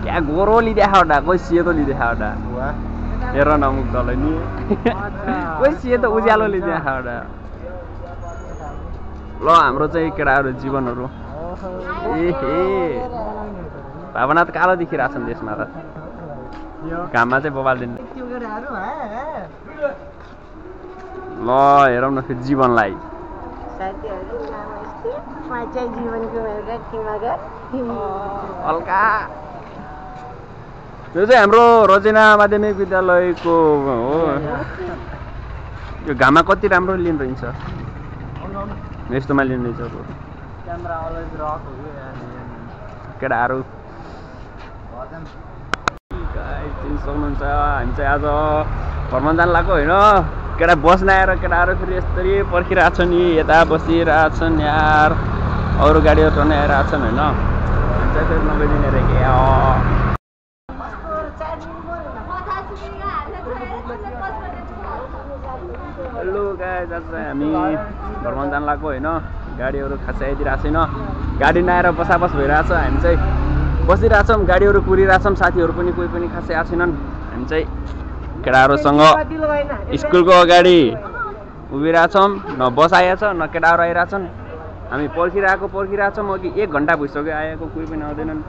क्या गोरोली देखाउटा कोही सेतोली देखाउटा हेर न मुख तल नि कोही सेतो उज्यालोले देखाउटा ल हाम्रो चाहिँ केटाहरू जीवनहरू भावना त कालो देखिरहेछन् देशमा त घाममा चाहिँ बबाल दिनु ल हेरौँ न फेरि जीवनलाई हल्का यो चाहिँ हाम्रो रचना माध्यमिक विद्यालयको हो यो घाममा कति राम्रो लिन्छ यस्तोमा लिँदैछ केटाहरू सक्नुहुन्छ हामी चाहिँ आज भ्रमण जान लाग्यो होइन केटा बस्न आएर केटाहरू फेरि यस्तरी पर्खिरहेको छ नि यता बसिरहेछन् यार अरू गाडीहरू टर्न आइरहेछन् होइन हामी चाहिँ फेरि नगइदिने रहेछ हेलो गाइस आज चाहिँ हामी भ्रमण जान लाग्यो होइन गाडीहरू खासै आइदिरहेको छैन गाडी नआएर बसाबस भइरहेछ हामी चाहिँ बसिरहेछौँ गाडीहरू कुरिरहेछौँ साथीहरू पनि कोही पनि खासै आएको छैनन् हामी चाहिँ केटाहरूसँग स्कुलको अगाडि उभिरहेछौँ न बस आएछ न केटाहरू आइरहेछन् हामी पर्खिरहेछौँ अघि 1 घन्टा भइसक्यो आएको कोही पनि आउँदैनन्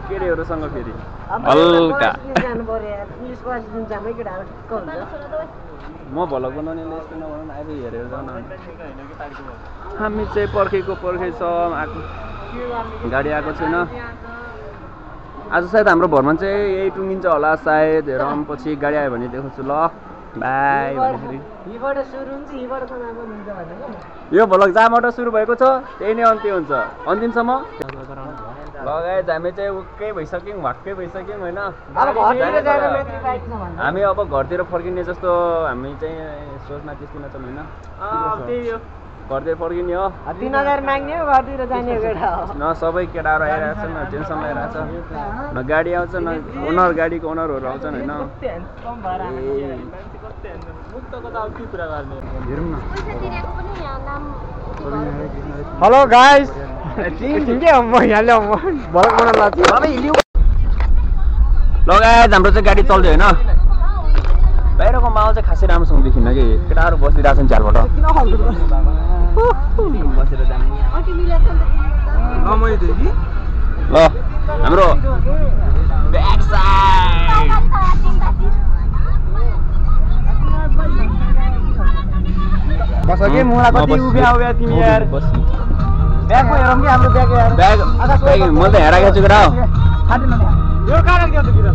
केटीहरूसँग फेरि हल्का म भलो बनाउनेले यस्तो नभनौँ आफै हेरेर जाउँ हामी चाहिँ पर्खेको छौँ आएको गाडी आएको छैन आज सायद हाम्रो भ्रमण चाहिँ यही टुङ्गिन्छ होला सायद हेरौँ पछि गाडी आयो भने देखाउँछु ल बाई भनेखेरि यो भ्लग जहाँबाट सुरु भएको छ त्यही नै अन्त्य हुन्छ अन्तिमसम्म लगायत हामी चाहिँ उक्कै भइसक्यौँ भक्कै भइसक्यौँ होइन हामी अब घरतिर फर्किने जस्तो हामी चाहिँ सोचमा त्यस्तो नछौँ होइन घरतिर फर्किने हो 3000 माग्ने हो घरतिर जाने केटा हो न सबै केटाहरू आइरहेको छन् न टेन्सन लगाइरहेको छ न गाडी आउँछ न ओनर गाडीको ओनरहरू आउँछन् होइन हेलो गाइस लगायत हाम्रो चाहिँ गाडी चल्दै होइन बाहिरको माहौल चाहिँ खासै राम्रोसँग देखिन्न कि केटाहरू बसिरहेको छन् झ्यालबाट बसेर जाने ल हाम्रो ब्याक साइड बस के मुला कति उभ्या तिमी यार ब्याग हेरौँ कि हाम्रो ब्याग यार ब्याग म त हेराएको छु केटा यो कार राख्दियो त भित्र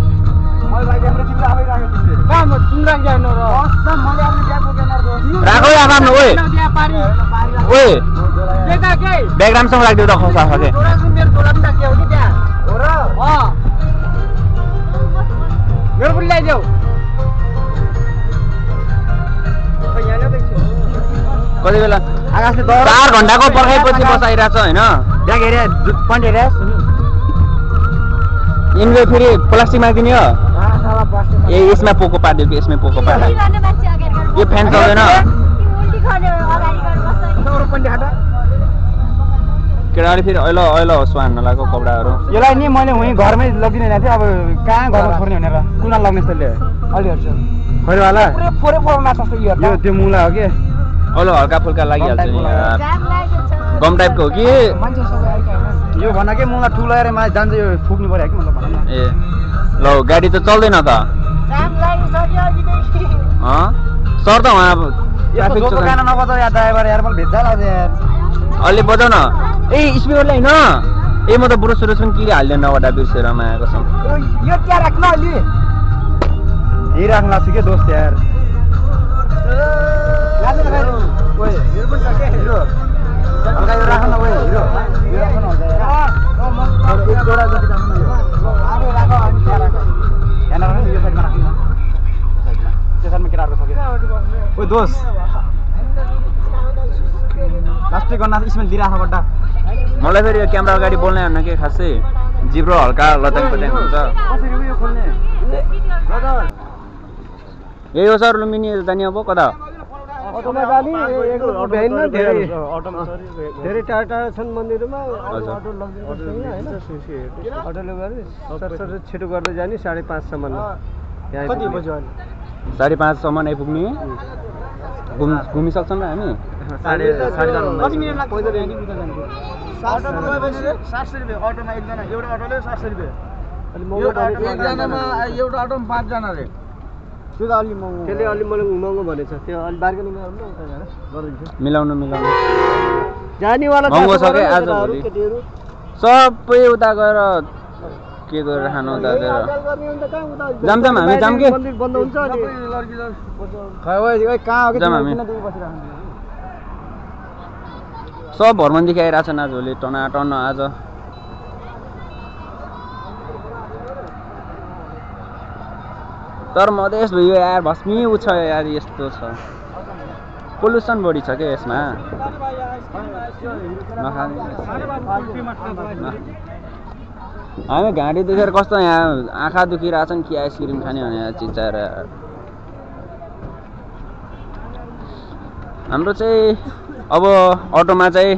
मैले लागि हाम्रो तिम्रो आफै राख्यो तिमीले काम तिम्रो राख्दियो न र बस मैले आफ्नो ब्याग बोकेन र राखौ या आफ्नो ओए ओए के का के ब्याग राम्रोसँग राख्दियो त खसा खके छोरा सुनेर छोरा पनि राख्यो कि त्यहाँ हो र मेरो पनि ल्याइदेऊ कति बेला आकाशले 4 घण्टाको पर्खाइपछि बस आइरहेछ होइन ब्याग हेरे पन्ट हेरे यिनले फेरि प्लास्टिकमा दिने हो ए यसमा पोको पारिदियो कि यसमै पोको पारिदियो यो फ्यान चल्दैन केटाले फेरि ऐलो होस् हान्न लाग्यो कपडाहरू यसलाई नि मैले उहीँ घरमै लगिदिने थिएँ अब कहाँ घरमा छोड्ने भनेर कुना लाग्ने जस्तोले अलि हेर्छु खैरवाला फोरे माछा यो त्यो मुला हो कि ऐलो हल्का फुल्का लागिहाल्छ नि गम टाइपको हो कि यो भन के मुला ठुलो आएर मा जान्छ यो फुक्नु पर्यो कि मतलब भन न ए ल गाडी त चल्दैन त सर त वहाँ ट्राफिक छ गाना नबजाऊ यार ड्राइभर यार मलाई भेट्छ लाग्छ यार अलि बजाउ न ए स्पिकर ल्याइन ए म त बुढो सुरज पनि के हाल्दैन नवटा बिर्सेर मायाको छ यो क्या राख्न अलि यही राख्न लाग्छ के दोस्त यार ओए हिरो पनि छ के हिरो हल्का यो राख्न ओए हिरो यो राख्न हुन्छ यार एक जोडा जति राख्न यो आगे राख अनि त्यहाँ राख यहाँ राख्नु यो साइडमा राख्नु साइडमा त्यो साइडमा केटाहरुको छ के ओए दोस्त लास्टै गर्न स्मेल दिइराख गड्डा मलाई फेरि यो क्यामेरा अगाडि बोल्नै आउन के खासै जिब्रो हल्का लट्याङ पट्याङ हुन्छ कसरी यो खोल्ने ब्रदर यही हो सर लुम्बिनी जाने अब कता अटोमा जाने एकलो भ्याइन न धेरै टाढा टाढा छन् मन्दिरमा अटो लगिदिनु हैन अटोले गरे सरसर छिटो गर्दै जाने 5:30 सम्म कति बज्यो अहिले 5:30 सम्म आइपुग्ने घुमिसक्छौँ र हामी कति मिनेट लाग्छ पैदल यहाँदेखि उता जानु अटोमा गएपछि 700 रुपैयाँ अटोमा एकजना एउटा अटोले 700 रुपैयाँ अलि महँगो एकजनामा एउटा अटोमा 5 जना रे त्यो त अलि महँगो त्यसले अलि महँगो भनेछ त्यो अलि बार्गेनिङ गर्नु न उता जाने गरिदिन्छ मिलाउनु जानेवाला महँगो छ के आज सबै उता गएर के गरेर खानु उता गएर जाम हामी जाम के मन्दिर बन्द हुन्छ अनि लड्की खै ओइ कहाँ हो के जाम हामी सब भ्रमणदेखि आइरहेछन् आज भोलि टनाटन आज तर मधेस भयो यार भस्मी उ छ यार यस्तो छ पोल्युसन बढी छ के यसमा हामी घाँटी दुखेर कस्तो यहाँ आँखा दुखिरहेछन् कि आइसक्रिम खाने भने चिचाएर हाम्रो चाहिँ अब अटोमा चाहिँ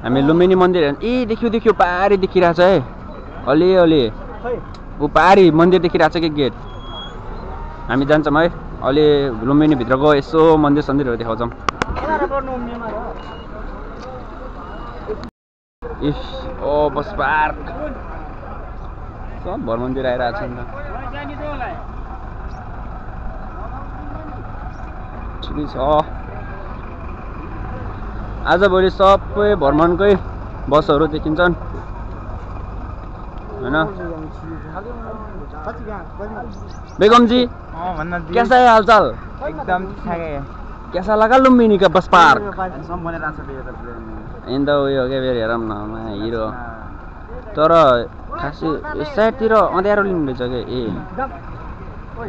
हामी लुम्बिनी मन्दिर देखियो पारी देखिरहेछ है अलि ऊ पारी मन्दिर देखिरहेछ कि गेट हामी जान्छौँ है अलि लुम्बिनी भित्रको यसो मन्दिर सन्दिरहरू देखाउँछौँ ओ बस पार्क सब भ्रमणतिर आइरहेछन् ठिकै छ आजभोलि सबै भ्रमणकै बसहरू देखिन्छन् हैन बेगम जी कैसा है हालचाल एकदम कैसा लगा लुम्बिनी का बस पार्क इन त उयो के फेरि हेरौँ न हिरो तर खासै साइडतिर अँध्यारो लिनु रहेछ के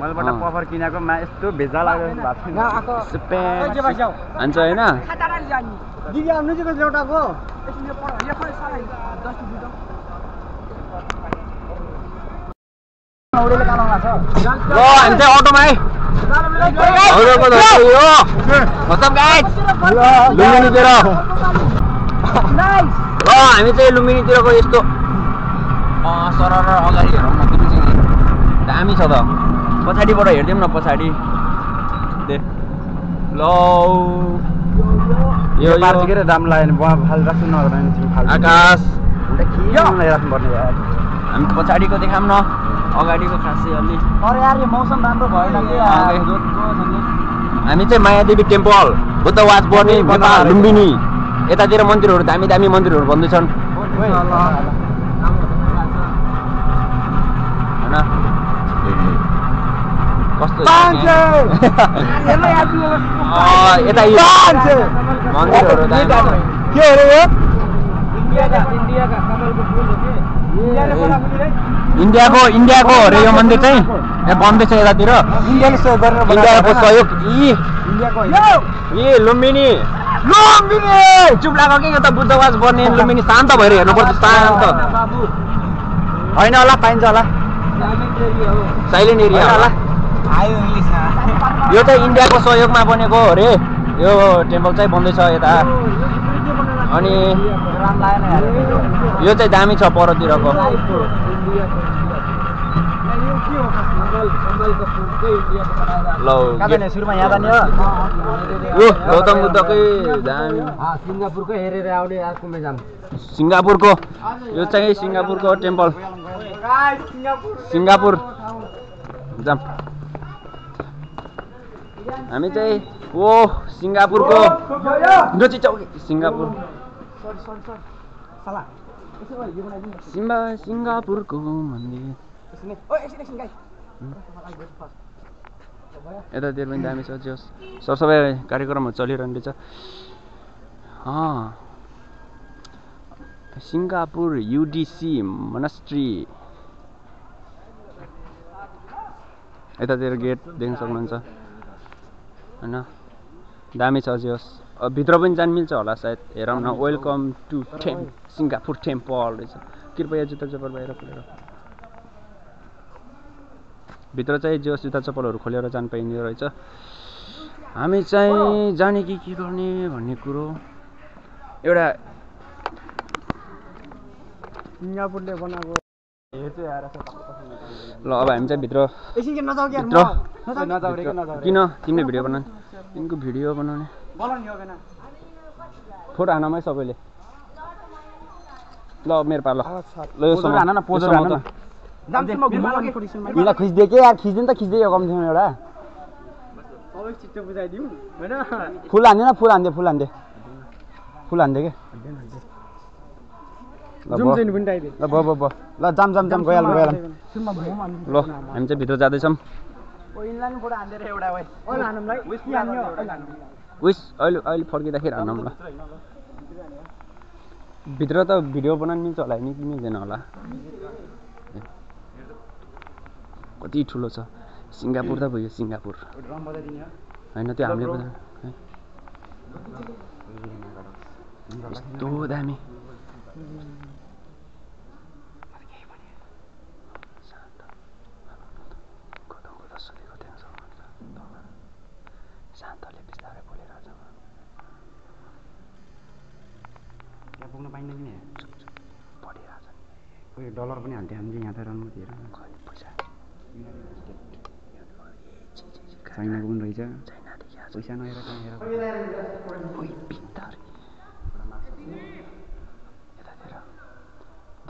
मलबाट पफर किनेको मा यस्तो भेजा लाग्यो हान्छ होइन दिदी आउनु चाहिँ कति एउटाको ल हामी चाहिँ अटोमा है लुम्बिनीतिर हामी चाहिँ लुम्बिनीतिरको यस्तो सरर अगाडि हेरौँ न दामी छ त पछाडिबाट हेर्दिउँ न पछाडि ल यो दाम लाग्यो आकाश हामी पछाडिको देखाऊँ न अगाडिको खासै अलि अरे यार यो मौसम राम्रो भएन के हामी चाहिँ Mayadevi temple Buddha watch Berne Nepal Lumbini यतातिर मन्दिरहरू दामी दामी मन्दिरहरू बन्दैछन् हैन कस्तो यता मन्दिरहरू के अरे यो इन्डियाको अरे यो मन्दिर चाहिँ यहाँ बन्दैछ यतातिर इन्डियाको सहयोग लुम्बिनी चुप लाग्यो कि यो त बुद्धवास बन्ने लुम्बिनी शान्त भएर हेर्नुपर्छ शान्त होइन होला पाइन्छ होला साइलेन्ट एरिया होला यो चाहिँ इन्डियाको सहयोगमा बनेको अरे यो टेम्पल चाहिँ बन्दैछ यता अनि यो चाहिँ दामी छ परतिरको गौतम बुद्धकै दामी सिङ्गापुरको हेरेर आउने अर्कोमा जाम सिङ्गापुरको यो चाहिँ सिङ्गापुरको टेम्पल सिङ्गापुर जाम हामी चाहिँ ओ सिङ्गापुरको सिङ्गापुर सिङ्गापुरको मन्दिर यतातिर पनि दामी छ जोस् सरसफाइ कार्यक्रमहरू चलिरहने रहेछ सिङ्गापुर युडिसी मोनास्ट्री यतातिर गेट देख्न सक्नुहुन्छ हैन दामी छ जोस् भित्र पनि जान मिल्छ होला सायद हेरौँ न वेलकम टु सिङ्गापुर टेम्पल रहेछ कृपया जुत्ता चप्पल बाहिर खोलेर भित्र चाहिँ जोस् जुत्ता चप्पलहरू खोलेर जान पाइने रहेछ हामी चाहिँ जाने कि के गर्ने भन्ने कुरो एउटा सिङ्गापुरले बनाएको ल अब हामी चाहिँ भित्र किन तिमीले भिडियो बनाउने तिमीको भिडियो बनाउने फोटो हानमा सबैले ल मेरो पालो ल यो मलाई खिच्दे के यार खिच्दैन त खिच्दै यो कम्तीमा एउटा फुल हान्दैन फुल हान्दे के ल ल जाम गइहालौँ ल हामी चाहिँ भित्र जाँदैछौँ विस अहिले फर्किँदाखेरि हान्नौँ ल भित्र त भिडियो बनाउनु मिल्छ होला नि कि मिल्दैन होला कति ठुलो छ सिङ्गापुर त भयो सिङ्गापुर होइन त्यो हामीले यस्तो दामी शान्तले बिस्तारै बोलिरहेछ यहाँ पुग्नु पाइन्न कि पढिरहेछ कोही डलर पनि हाल्थ्यो हामीले यहाँ त रहनु दिएर पैसा चाइनाको पनि रहेछ पैसा नहेर कहाँ हेर यतातिर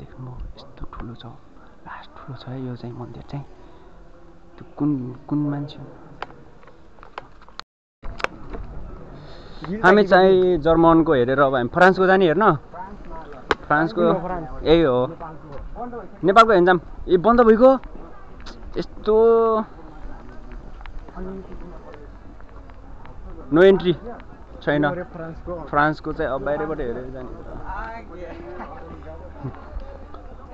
देख्नु यस्तो ठुलो छ लास्ट ठुलो छ है यो चाहिँ मन्दिर चाहिँ त्यो कुन मान्छे हामी चाहिँ जर्मनको हेरेर अब हामी फ्रान्सको जाने हेर्न फ्रान्सको यही हो नेपालको हेर्न जाऊँ ए बन्द भइगयो यस्तो नो एन्ट्री छैन फ्रान्सको चाहिँ अब बाहिरबाट हेरेर जाने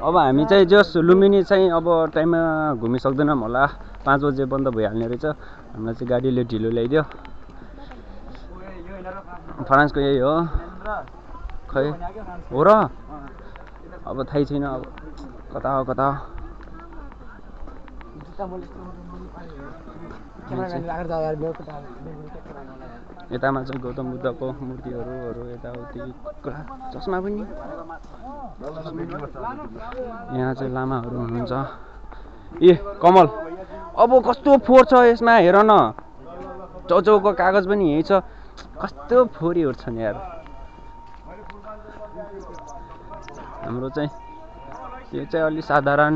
अब हामी चाहिँ जस लुम्बिनी चाहिँ अब टाइममा घुमिसक्दैनौँ होला 5 बजे बन्द भइहाल्ने रहेछ हामीलाई चाहिँ गाडीले ढिलो ल्याइदियो फ्रान्सको यही हो खै हो र अब थाहै छैन अब कता हो यतामा चाहिँ गौतम बुद्धको मूर्तिहरू यताउति चस्मा पनि यहाँ चाहिँ लामाहरू हुनुहुन्छ ए कमल अब कस्तो फोहोर छ यसमा हेर न चौचौको कागज पनि यही छ कस्तो फोहोरीहरू छन् यार हाम्रो चाहिँ यो चाहिँ अलि साधारण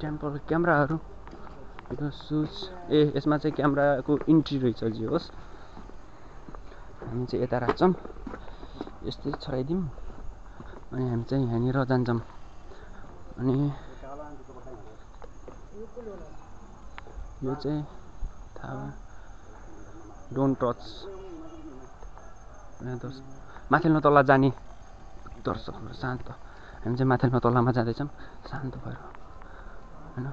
टेम्पल क्यामेराहरू सुज ए यसमा चाहिँ क्यामेराको इन्ट्री रहेछ जे होस् हामी चाहिँ यता राख्छौँ यस्तै छराइदिउँ अनि हामी चाहिँ यहाँनिर जान्छौँ अनि यो चाहिँ थाहा डोन्ट टच माथिल्लो तल्ला जाने दर्शकहरू शान्त हामी चाहिँ माथिल्लो तल्लामा जाँदैछौँ शान्त भएर होइन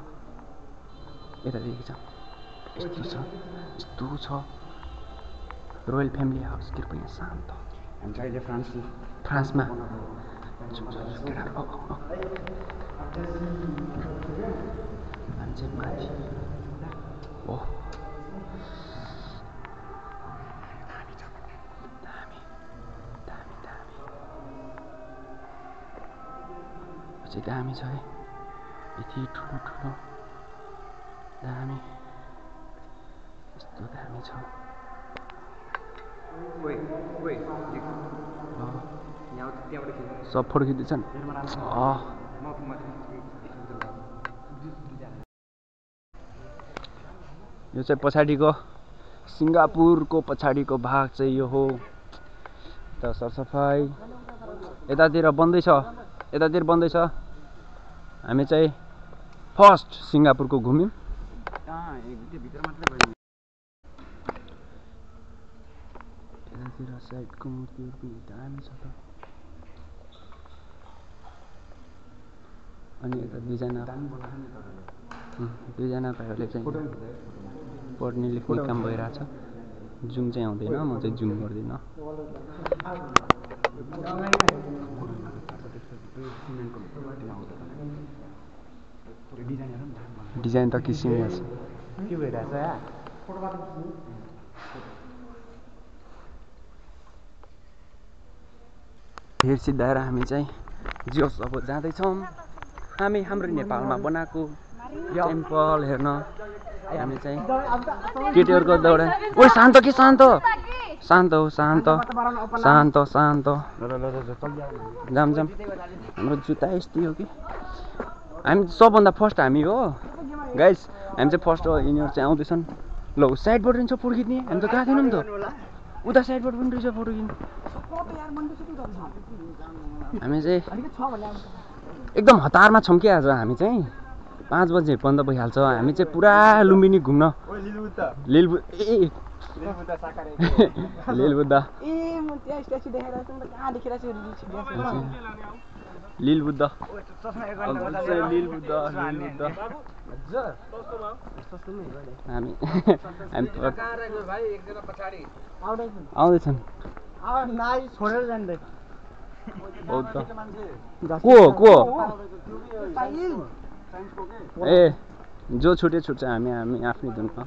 यतादेखि छ यस्तो छ रोयल फ्यामिली हाउस कृपया शान्त हामी चाहिँ अहिले फ्रान्समा मान्छे माथि ओ दामी चाहिँ दामी छ है यति ठुलो दामी यस्तो दामी छ सब फोटो खिच्दैछन् यो चाहिँ पछाडिको सिङ्गापुरको पछाडिको भाग चाहिँ यो हो त सरसफाइ यतातिर बन्दैछ हामी चाहिँ फर्स्ट सिङ्गापुरको घुम्यौँ यतातिर साइडको मूर्तिहरू पनि दामी छ त अनि यता दुईजना भाइहरूले चाहिँ पढ्ने लेख्ने काम भइरहेछ जुम चाहिँ आउँदैन म चाहिँ जुम गर्दिनँ डिजाइन त किसिमको छ के भइरहेछ या हिँड सिद्धाएर हामी चाहिँ जियोस अब जाँदैछौँ हामी हाम्रो नेपालमा बनाएको टेम्पल हेर्न हामी चाहिँ केटीहरूको दौडा ओ शान्त कि शान्त शान्त हो शान्त शान्त शान्त जाम जाम हाम्रो जुत्ता यस्तै हो कि हामी सबभन्दा फर्स्ट हामी हो गाइस हामी चाहिँ फर्स्ट हो यिनीहरू चाहिँ आउँदैछन् ल साइडबाट पनि छ फोटो खिच्ने हामी त गएको थिएनौँ नि त उता साइडबाट पनि रहेछ फोटो खिच्नु हामी चाहिँ एकदम हतारमा छौँ कि आज हामी चाहिँ 5 बजे बन्द भइहाल्छ हामी चाहिँ पुरा लुम्बिनी घुम्न लिलबुद्धा हामी आउँदैछन् को ए जो छुट्यो छुट्छ हामी आफ्नै धुनमा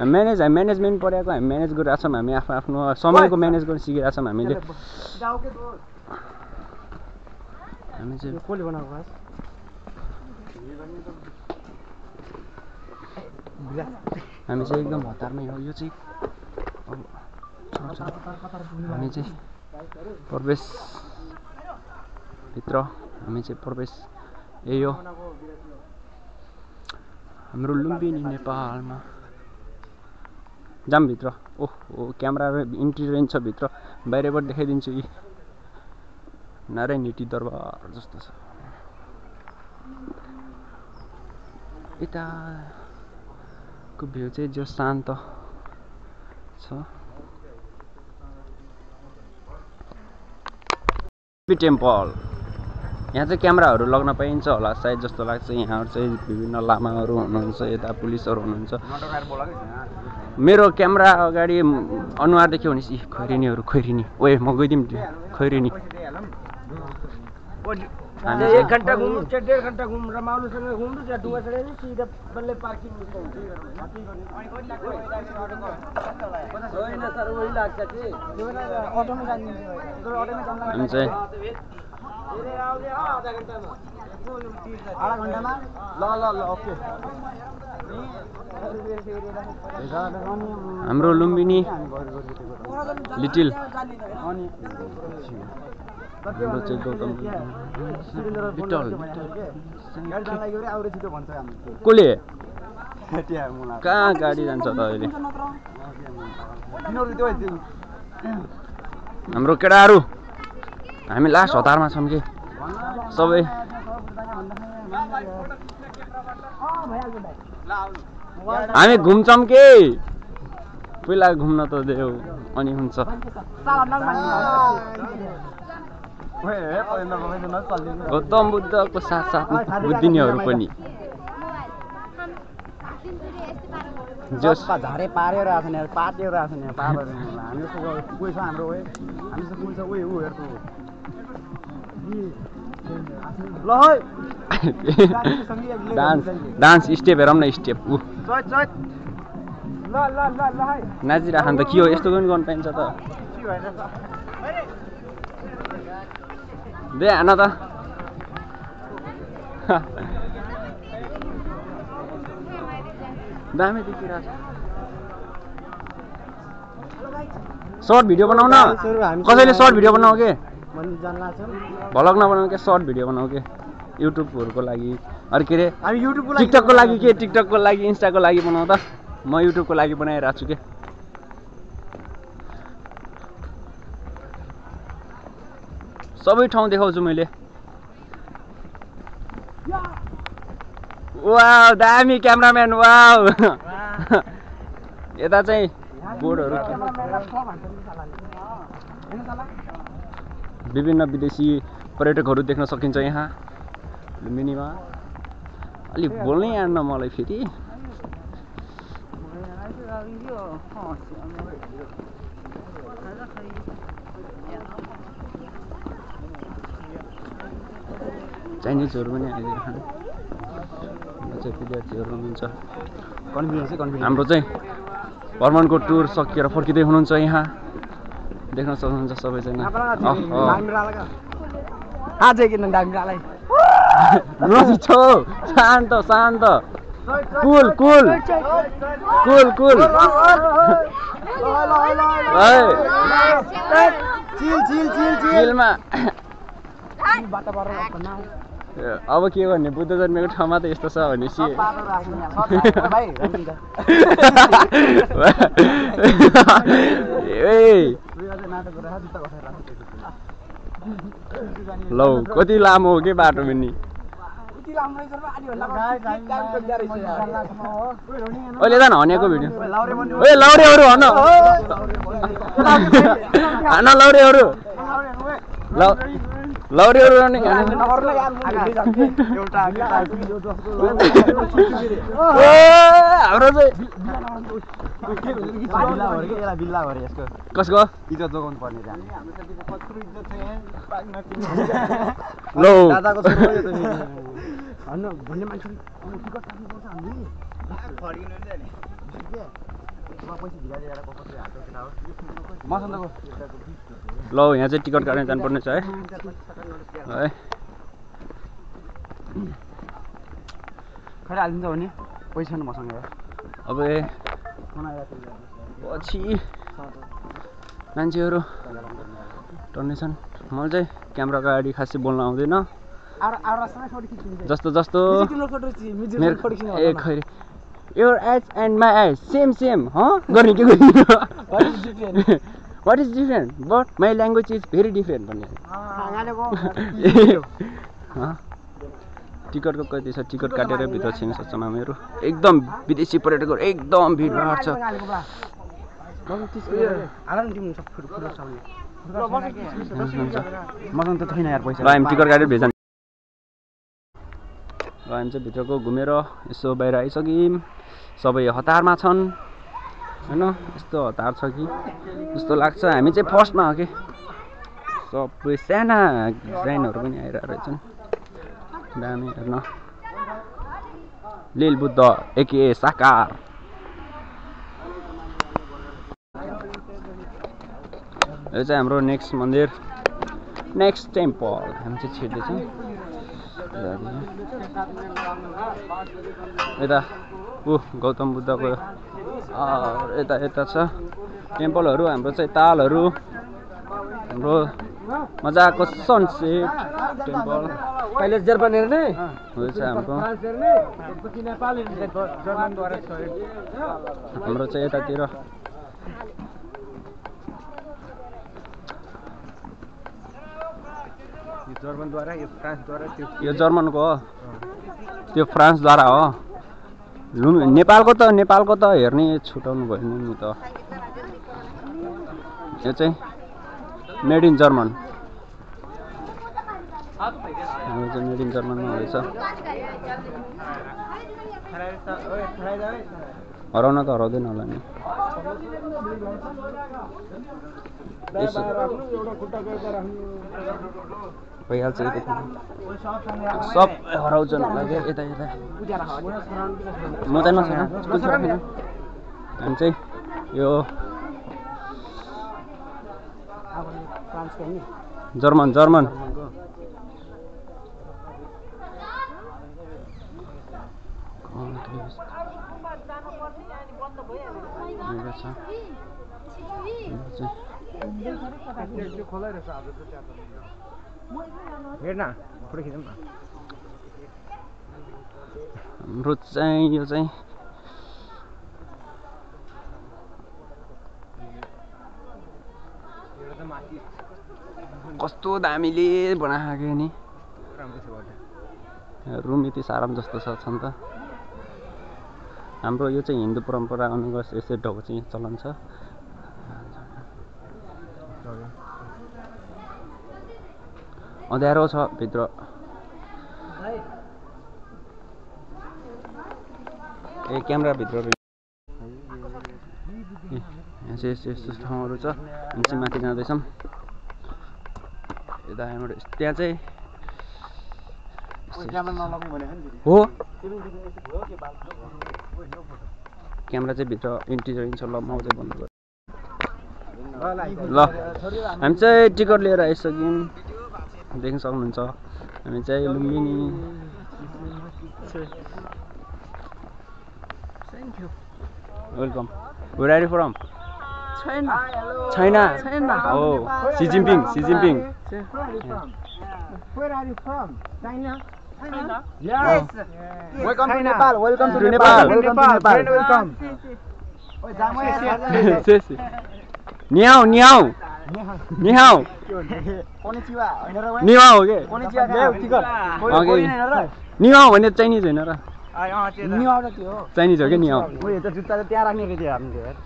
म्यानेजमेन्ट पढेको हामी म्यानेज गरिरहेको छौँ हामी आफ्नो समयको म्यानेज गर्न सिकिरहेको छौँ हामीले हामी चाहिँ एकदम हतारमै हो यो चाहिँ हामी चाहिँ प्रवेश भित्र हामी चाहिँ प्रवेश यही हो हाम्रो लुम्बिनी नेपालमा जाम भित्र ओहो क्यामेरा इन्ट्री रेन्ज छ भित्र बाहिरबाट देखाइदिन्छु यी नारायणी दरबार जस्तो छ यताको भ्यू चाहिँ जो शान्त छ टेम्पल यहाँ चाहिँ क्यामेराहरू लग्न पाइन्छ होला सायद जस्तो लाग्छ यहाँहरू चाहिँ विभिन्न लामाहरू हुनुहुन्छ यता पुलिसहरू हुनुहुन्छ मेरो क्यामेरा अगाडि अनुहार देख्यो भने खैरिनीहरू खैरिनी ओए म गइदिउँ खैरिनी 1 घन्टा घुम्नु 1.5 घन्टा घुम रमाउनुसँग घुम्नु त्यहाँ डुवा चढेर सिधा बल्ले पार्किङ हुन्छ होइन सर उही लाग्छ कि अटोमा जानिन्छ अटोमा चाहिँ आधा घन्टामा ल ओके हाम्रो लुम्बिनी लिटिल हाम्रो चाहिँ गौतम कसले कहाँ गाडी जान्छ त अहिले हाम्रो केटाहरू हामी लास्ट हतारमा छौँ कि सबै हामी घुम्छौँ कि पहिला घुम्न त देऊ अनि हुन्छ गौतम बुद्धको साथसाथमा बुद्धिनीहरू पनि जसमा झारे पारेर आएको नि पाटेर आएको नि पापहरू हामी जस्तो कोही छ हाम्रो हामी जस्तो कोही छ उयो हेर्छु ल डान्स स्टेप हेरौँ न स्टेप ऊ नाचिराख त के हो यस्तो पनि गर्नु पाइन्छ त दे आन त दामी देखिरहेछ सर्ट भिडियो बनाउन कसैले सर्ट भिडियो बनाऊ के भ्लग नबनाऊ के सर्ट भिडियो बनाऊ के युट्युबहरूको लागि अरू के अरे टिकटकको लागि के टिकटकको लागि इन्स्टाको लागि बनाऊ त म युट्युबको लागि बनाइरहेको छु के सबै ठाउँ देखाउँछु मैले वाउ दामी क्यामेराम्यान वाउ यता चाहिँ बोर्डहरू विभिन्न विदेशी पर्यटकहरू देख्न सकिन्छ यहाँ लुम्बिनीमा अलिक बोल्नै आएन मलाई फेरि चाइनिजहरू पनि आइदिएर चाहिँ विद्यार्थीहरू हुनुहुन्छ कन्फिडेन्स हाम्रो चाहिँ भ्रमणको टुर सकिएर फर्किँदै हुनुहुन्छ यहाँ देख्न सक्नुहुन्छ सबैजना शान्त शान्त कुल कुल कुल कुल चिलमा अब के गर्ने बुद्ध जन्मेको ठाउँमा त यस्तो छ भनेपछि लौ कति लामो हो के बाटो पनि अहिले जान हनेको भिडियो ए लौरेहरू हन हान लौरेहरू लौरेहरू हाम्रो चाहिँ कसको इज्जत जोगाउनु पर्ने लौ ल यहाँ चाहिँ टिकट काट्न जानुपर्ने छ है खै हालिदिन्छ भने पैसा छैन मसँग अब पछि मान्छेहरू टर्नेछन् मलाई चाहिँ क्यामेराको अगाडि खासै बोल्न आउँदैन जस्तो जस्तो ए खै your eyes and my eyes same गर्ने के गर्ने what is different but my language is very different भन्ने टिकटको कति छ टिकट काटेर भित्र छिर्न सक्छन् हामीहरू एकदम विदेशी पर्यटकहरू एकदम भिडभाड छ मसँग त छैन यार पैसा ल हामी टिकट काटेर भेट्छौँ र हामी चाहिँ भित्रको घुमेर यसो बाहिर आइसक्यौँ सबै हतारमा छन् हैन यस्तो हतार छ कि जस्तो लाग्छ हामी चाहिँ फर्स्टमा हो कि सबै साना डिजाइनहरू पनि आइरहेको रहेछन् दामी हेर्न लील बुद्ध एके साकार यो चाहिँ हाम्रो नेक्स्ट मन्दिर नेक्स्ट टेम्पल हामी चाहिँ छिर्दैछौँ यता गौतम बुद्धको यता यता छ टेम्पलहरू हाम्रो चाहिँ तालहरू हाम्रो मजाको सनसेट टेम्पल कहिले जर्मन हेर्ने हो चाहिँ हाम्रो चाहिँ यतातिर जर्मनद्वारा यो फ्रान्सद्वारा यो जर्मनको हो त्यो फ्रान्सद्वारा हो नेपालको त हेर्ने छुटाउनु भयो नि त यो चाहिँ मेड इन जर्मन हाम्रो चाहिँ मेड इन जर्मनमा रहेछ हराउन त हराउँदैन होला नि भइहाल्छ सब हराउँछन् होला क्या यता यता म चाहिँ नछाड हामी चाहिँ यो जर्मन हाम्रो चाहिँ यो चाहिँ कस्तो दामीले बनाएको नि रुम यति साराम जस्तो छ नि त हाम्रो यो चाहिँ हिन्दू परम्परा अनुसार यसै ढोको चाहिँ चलन छ अँध्यारो छ भित्र ए क्यामेरा भित्र यहाँ चाहिँ यस्तो ठाउँहरू छ हामी चाहिँ माथि जाँदैछौँ यता त्यहाँ चाहिँ हो क्यामेरा चाहिँ भित्र इन्ट्री गरिन्छ ल म चाहिँ बन्द गर्छु ल हामी चाहिँ टिकट लिएर आइसक्यौँ देख्न सक्नुहुन्छ हामी चाहिँ Lumbini welcome where are you from China. Oh, Xi Jinping. Where are you from? China. Yes. Welcome to Nepal. Welcome to Nepal. Welcome. Ni hao. Konnichiwa. Ni hao के? Okay. Ni hao भन्ने Chinese हैन र? नि हौ त के हो? Chinese हो के नि हौ? ओ यो त जुत्ता त त्यहाँ राख्ने रहेछ हामीले यार।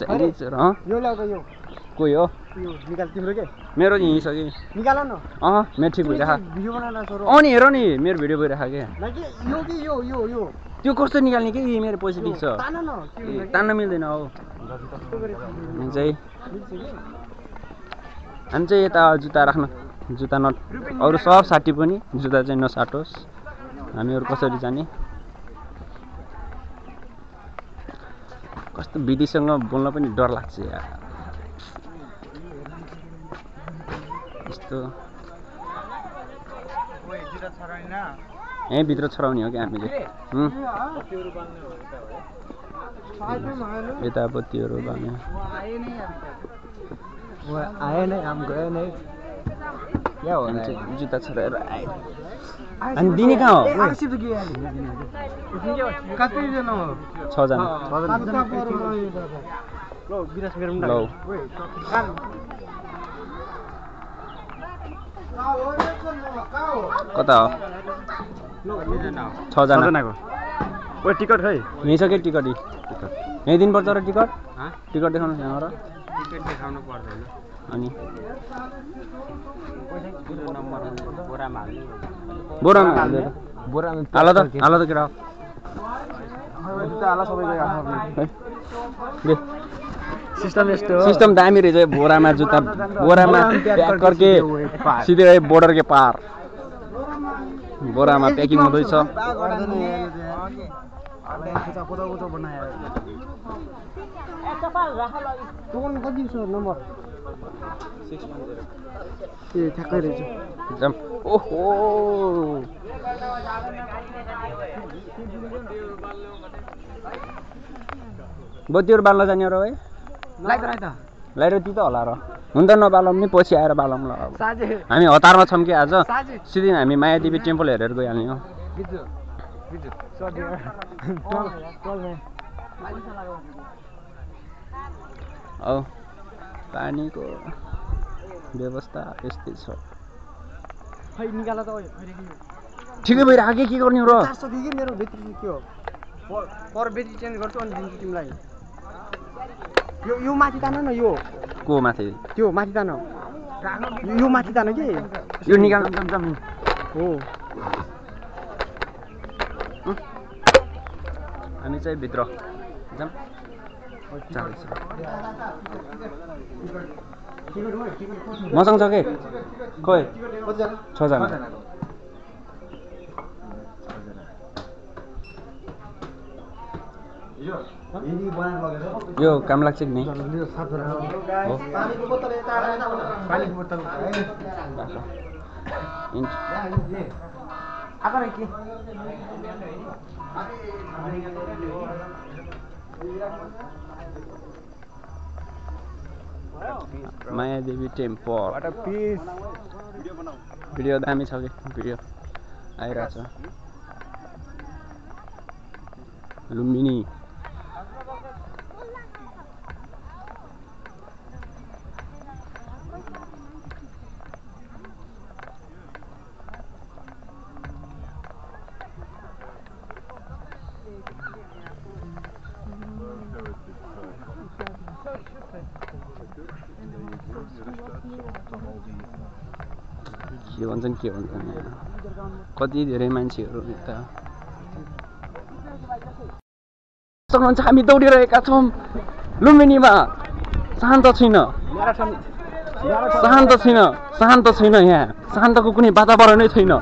चाइनिज र यो ल्याउ त यो। कोही हो? यो निकाल तिम्रो के? मेरो यही छ कि। निकाल न। मेरो ठिक भइराख। भिडियो बनाउन छोरो। नि हेर नि मेरो भिडियो भइराख के। यो कि यो। त्यो कस्तो निकाल्ने के मेरो पैसा दिन्छ। तान न। तान्न मिल्दैन हौ। हामी चाहिँ यता जुत्ता राख्न जुत्ता नट अरू सब साटी पनि जुत्ता चाहिँ नसाटोस् हामीहरू कसरी जाने कस्तो विदेशीसँग बोल्न पनि डर लाग्छ यार यस्तो यहीँ भित्र छराउने हो कि हामीले यता बत्तीहरू बाल्ने आए नै हम गए नै क्या हो जुत्ता छराएर आए अनि दिने कहाँ हो कतिजना हो 6 जना लौ कता हो 6 जनाको ओ टिकट खै यही छ के टिकट यही दिनुपर्छ र टिकट देखाउनु यहाँ र टिकट देखाउनु पर्दैन अनि बोरामा हाल त केटा सिस्टम दामी रहेछ बोरामा जुत्ता बोरामा पैक करके सीधे बॉर्डर के पार बोरामा पैकिङ हुँदैछ ओहो बत्तीहरू बाल्न जाने र है लाइरती त होला र हुन्छ नबालौँ नि पछि आएर बालौँ ल अब हामी हतारमा छौँ कि आज सिधै हामी मायादेवी टेम्पल हेरेर गइहाल्ने हो औ पानीको व्यवस्था यस्तै छ ठिकै भइरहेको के गर्ने र मेरो बेट्री के हो पर बेट्री चेन्ज गर्छु अनि दिन्छु तिमीलाई यो माथि तान न यो को माथि त्यो माथि तान यो माथि तान के यो निकाल्न हो हामी चाहिँ भित्र जाम मसँग छ के खोइ 6 जना यो काम लाग्छ कि नै मायादेवी टेम्पल भिडियो दामी छ कि भिडियो आइरहेछ लुम्बिनी के भन्छन् कति धेरै मान्छेहरू यता सक्नुहुन्छ हामी दौडिरहेका छौँ लुम्बिनीमा शान्त छैन यहाँ शान्तको कुनै वातावरणै छैन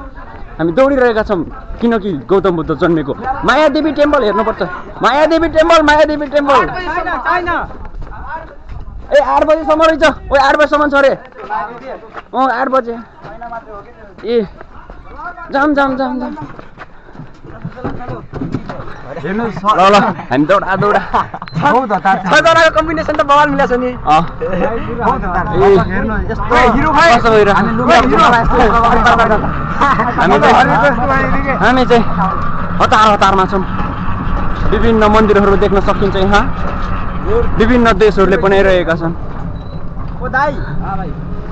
हामी दौडिरहेका छौँ किनकि गौतम बुद्ध जन्मेको मायादेवी टेम्पल हेर्नुपर्छ मायादेवी टेम्पल ए 8 बजेसम्म रहेछ ओ 8 बजेसम्म छ अरे 8 बजे ए जाम ल हामी दौडा छजनाको कम्बिनेसन त बवाल मिलेछ नि हामी चाहिँ हतारमा छौँ विभिन्न मन्दिरहरू देख्न सकिन्छ यहाँ विभिन्न देशहरूले बनाइरहेका छन्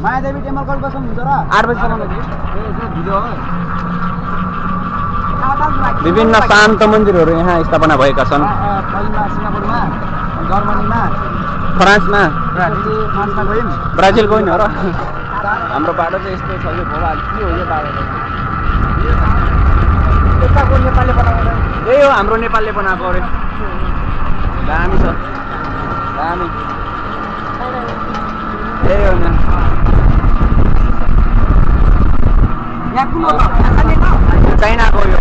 मायादेवी टेम्पल कल बस्नु हुन्छ र 8 बजेसम्म विभिन्न शान्त मन्दिरहरू यहाँ स्थापना भएका छन् सिङ्गापुरमा जर्मनीमा फ्रान्समा ब्राजिल गइन र हाम्रो बाटो चाहिँ यस्तो छ यो भोबाल के हो यो बाटो यही हो हाम्रो नेपालले बनाएको अरे दामी छ दामी यही हो चाइनाको यो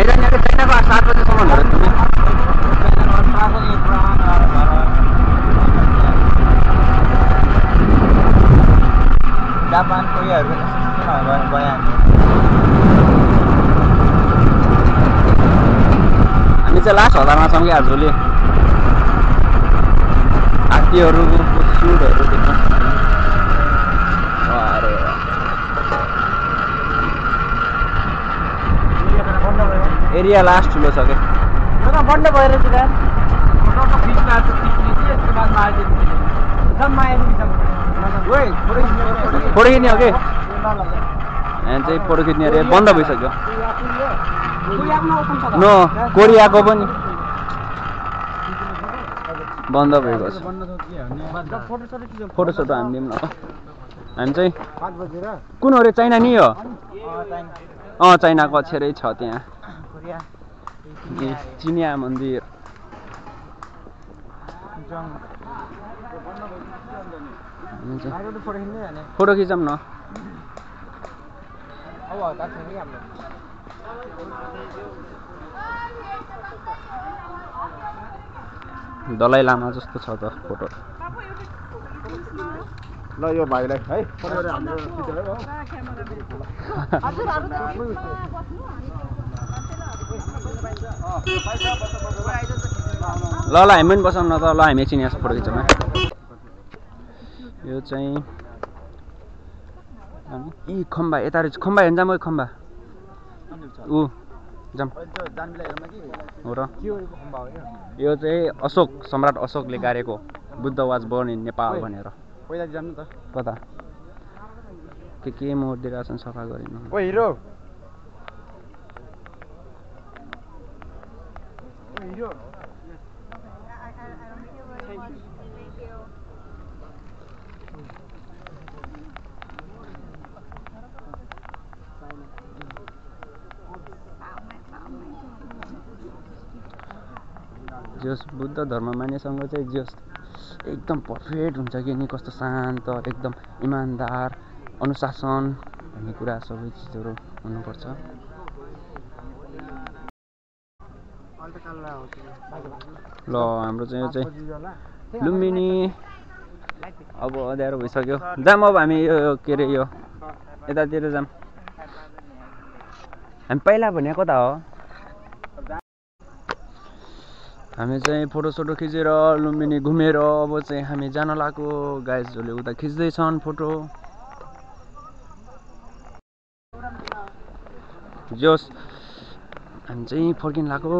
चाइनाको 7 बजेसम्म हो जापान कोरियाहरू हामी चाहिँ लास्ट हजारमा छौँ कि आजभोलि हात्तीहरूको सुटहरू देख्न एरिया लास्ट ठुलो छ कि बन्द भएर फोटो खिच्ने हो कि यहाँ चाहिँ फोटो खिच्ने अरे बन्द भइसक्यो न कोरियाको पनि बन्द भएको छ फोटोसोटो हामी दिउँ न हामी चाहिँ कुन अरे चाइना नि हो चाइनाको अक्षरै छ त्यहाँ चिनिया मन्दिर फोटो खिचौँ न दलाई लामा जस्तो छ त फोटो ल यो भाइलाई है ल हामी पनि बसाउँ न त ल हामी एकछिन यहाँ फोटो खिचौँ यो चाहिँ यी खम्बा यता रहेछ खम्बा हेर्नु जाम खम्बा ऊ जाम हो र यो चाहिँ अशोक सम्राट अशोकले गाडेको Buddha was born in Nepal भनेर कता के मोडिदिरहेको छन् सफा गरिनु ओ हिरो जस बुद्ध धर्म मान्नेसँग चाहिँ जस एकदम पर्फेक्ट हुन्छ कि नि कस्तो शान्त एकदम इमान्दार अनुशासन भन्ने कुरा सबै चिजहरू हुनुपर्छ ल हाम्रो चाहिँ यो चाहिँ लुम्बिनी अब अँध्यारो भइसक्यो जाम अब हामी यो के अरे यो यतातिर जाम हामी पहिला भनेको त हो हामी चाहिँ फोटोसोटो खिचेर लुम्बिनी घुमेर अब चाहिँ हामी जान लागेको गाइजहरूले उता खिच्दैछन् फोटो जोस हामी चाहिँ फर्किन लागेको